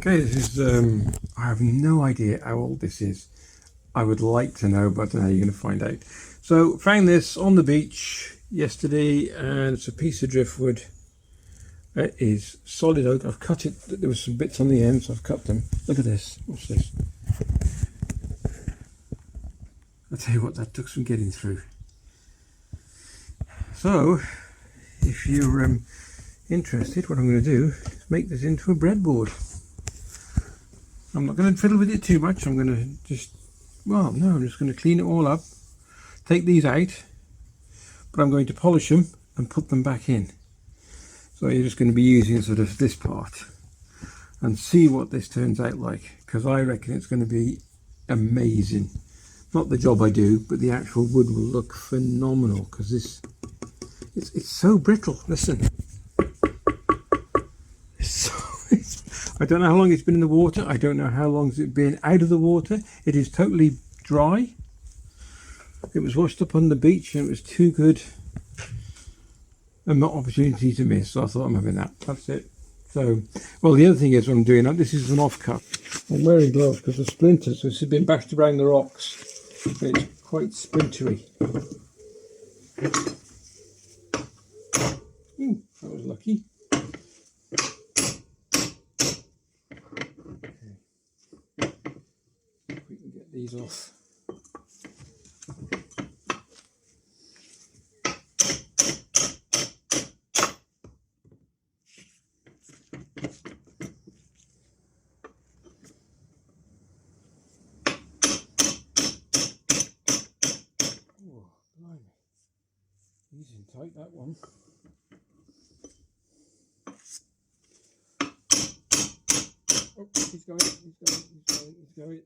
Okay, this is, I have no idea how old this is. I would like to know, but I don't know how you're going to find out. So, found this on the beach yesterday, and it's a piece of driftwood. It is solid oak. I've cut it, there were some bits on the end, so I've cut them. Look at this, what's this? I'll tell you what, that took some getting through. So, if you're interested, what I'm going to do is make this into a breadboard. I'm not going to fiddle with it too much. I'm going to just, well, no, I'm just going to clean it all up, take these out, but I'm going to polish them and put them back in. So you're just going to be using sort of this part and see what this turns out like, because I reckon it's going to be amazing. Not the job I do, but the actual wood will look phenomenal, because this, it's so brittle. Listen. I don't know how long it's been in the water. I don't know how long it's been out of the water. It is totally dry. It was washed up on the beach and it was too good an opportunity to miss. So I thought I'm having that. That's it. So, well, the other thing is what I'm doing, this is an off-cut. I'm wearing gloves because of splinters. So this has been bashed around the rocks. It's quite splintery. Ooh, that was lucky. These off. Oh, blimey. He's in tight, that one. Oh, he's going, he's going.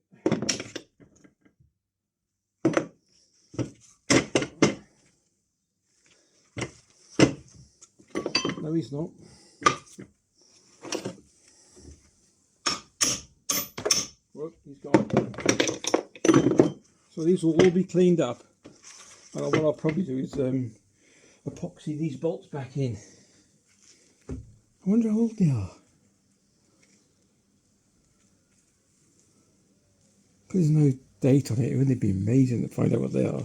No, he's not. Well, he's gone. So these will all be cleaned up. And what I'll probably do is epoxy these bolts back in. I wonder how old they are. There's no date on it. Wouldn't it be amazing to find out what they are?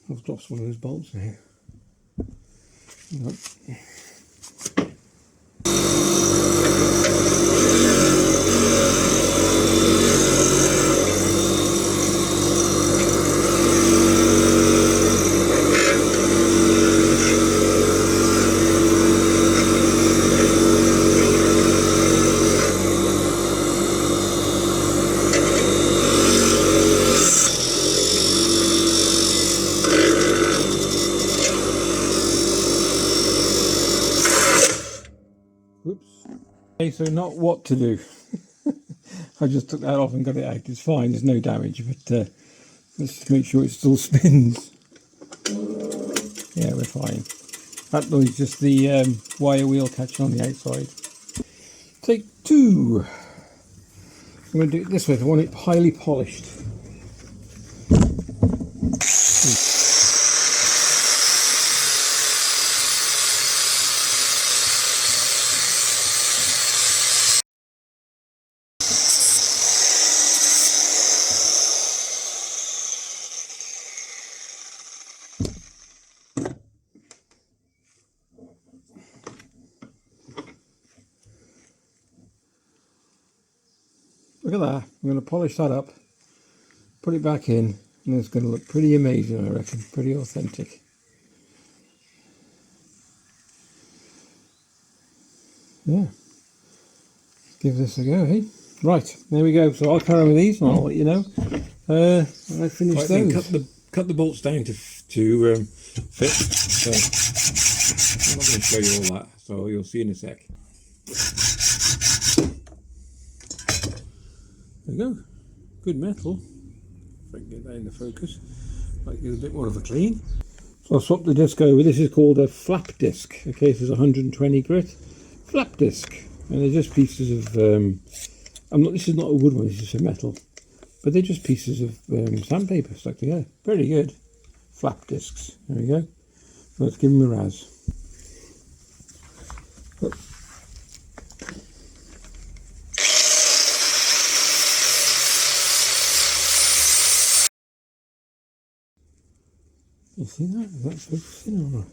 I've lost one of those bolts now. Nope. Whoops. Okay, so not what to do. I just took that off and got it out. It's fine, there's no damage, but let's just make sure it still spins. Yeah, we're fine. That was just the wire wheel catching on the outside. Take two. I'm going to do it this way. I want it highly polished. Look at that. I'm going to polish that up, put it back in, and it's going to look pretty amazing, I reckon. Pretty authentic. Yeah. Give this a go, eh? Right, there we go. So I'll carry on with these and I'll let you know when I finish those. Cut the bolts down to fit. So I'm not going to show you all that, so you'll see in a sec. There we go. Good metal. If I can get that in the focus. Might give it a bit more of a clean. So I'll swap the disc over. This is called a flap disc. Okay, so it's 120 grit. Flap disc. And they're just pieces of this is not a wood one, this is a metal. But they're just pieces of sandpaper stuck together. Very good. Flap discs. There we go. So let's give them a razz. You see that? Is that focusing or not?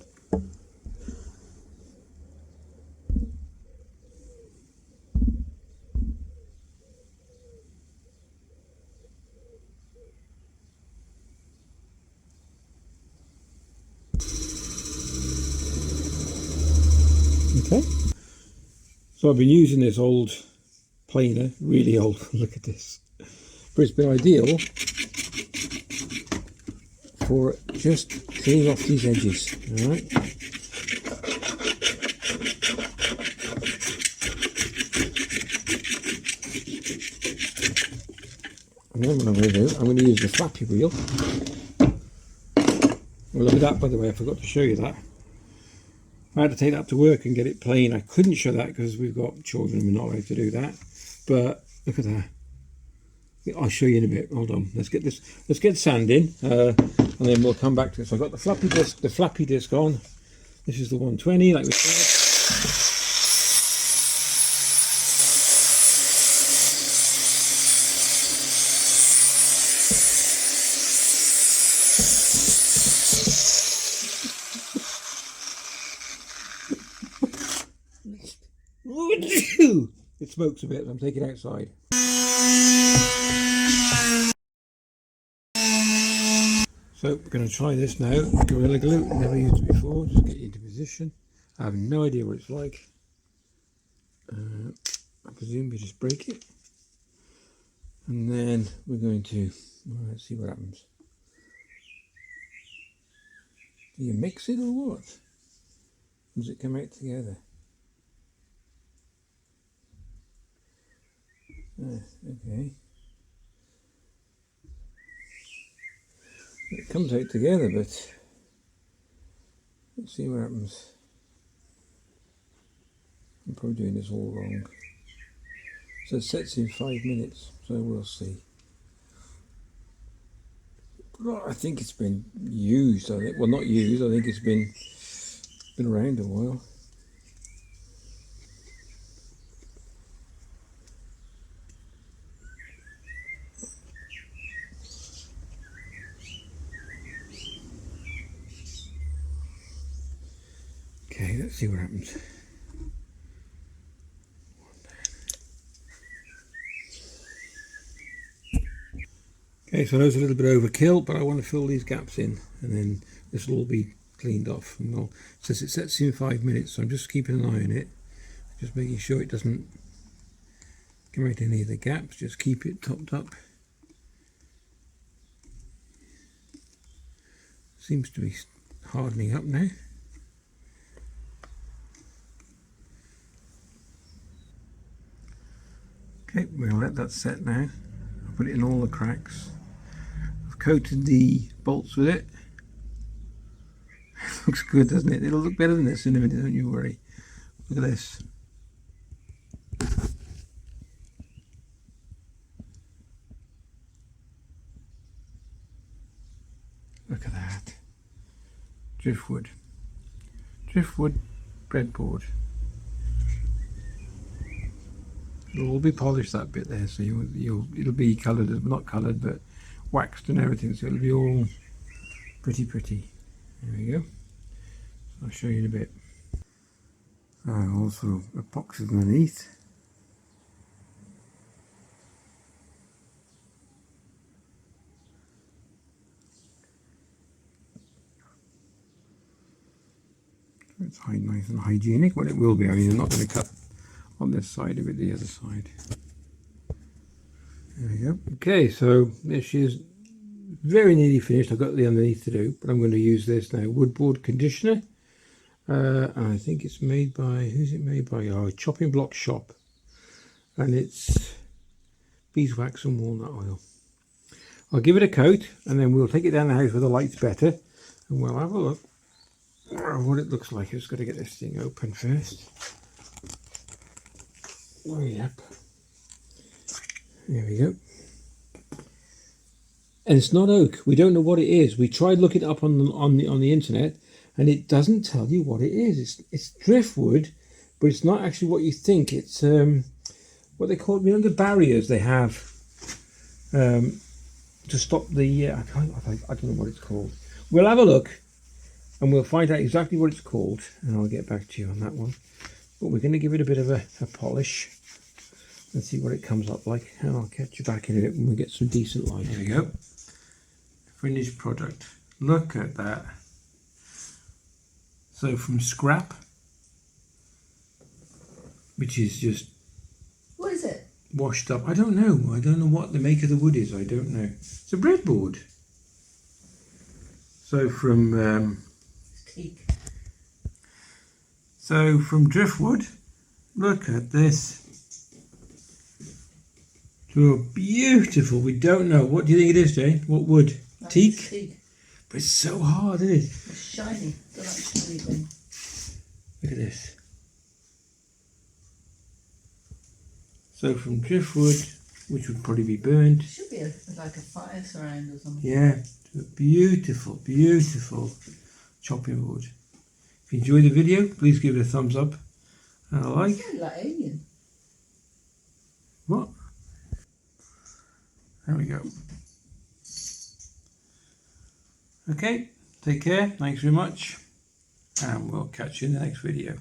Okay. So I've been using this old planer, really old, look at this. But it's been ideal for just cleaning off these edges, alright? And then what I'm going to do, I'm going to use the flappy wheel. Well, look at that, by the way, I forgot to show you that. I had to take that to work and get it plain. I couldn't show that because we've got children and we're not allowed to do that. But look at that. I'll show you in a bit. Hold on. Let's get sand in, and then we'll come back to it. So I've got the flappy disc on. This is the 120, like we said. It smokes a bit, so I'm taking it outside. So we're going to try this now. Gorilla Glue, never used it before. Just get into position. I have no idea what it's like. I presume you just break it. And then we're going to, well, let's see what happens. Do you mix it or what? Does it come out together? Okay. It comes out together, but let's see what happens. I'm probably doing this all wrong. So it sets in 5 minutes, so we'll see. Well, I think it's been used. I think, well, not used. I think it's been around a while. Okay, let's see what happens. Okay, so that's a little bit overkill, but I want to fill these gaps in, and then this will all be cleaned off. And it says it sets in 5 minutes, so I'm just keeping an eye on it, just making sure it doesn't come out any of the gaps. Just keep it topped up. Seems to be hardening up now. Okay, we'll let that set now. I'll put it in all the cracks. I've coated the bolts with it. Looks good, doesn't it? It'll look better than this in a minute, don't you worry. Look at this. Look at that. Driftwood. Driftwood breadboard. It'll all be polished, that bit there, so it'll be coloured, not coloured, but waxed and everything, so it'll be all pretty. There we go. I'll show you in a bit. Also epoxy underneath. It's nice and hygienic. Well, it will be. I mean, I'm not going to cut on this side of it, the other side. There we go. Okay, so there she is, very nearly finished. I've got the underneath to do, but I'm going to use this now. Woodboard conditioner. I think it's made by, who's it made by? Oh, Chopping Block Shop. And it's beeswax and walnut oil. I'll give it a coat, and then we'll take it down the house where the light's better, and we'll have a look at what it looks like. I've just got to get this thing open first. Oh, yep. There we go. And it's not oak. We don't know what it is. We tried looking it up on the internet, and it doesn't tell you what it is. It's driftwood, but it's not actually what you think. It's what they call, you know, the barriers they have to stop the I don't know what it's called. we'll have a look and we'll find out exactly what it's called, and I'll get back to you on that one. But we're going to give it a bit of a polish and see what it comes up like, and I'll catch you back in a bit when we get some decent light. There we go. Finished product. Look at that. So from scrap, which is just... What is it? Washed up. I don't know. I don't know what the make of the wood is. I don't know. It's a breadboard. So from... Teak. So from driftwood, look at this. To a beautiful, we don't know. What do you think it is, Jane? What wood? Teak? Teak. But it's so hard, isn't it? It's shiny. I like shiny thing. Look at this. So from driftwood, which would probably be burned. It should be like a fire surround or something. Yeah, to a beautiful, beautiful chopping board. If you enjoyed the video, please give it a thumbs up and a like. It sounds like alien. What? There we go. Okay, take care, thanks very much, and we'll catch you in the next video.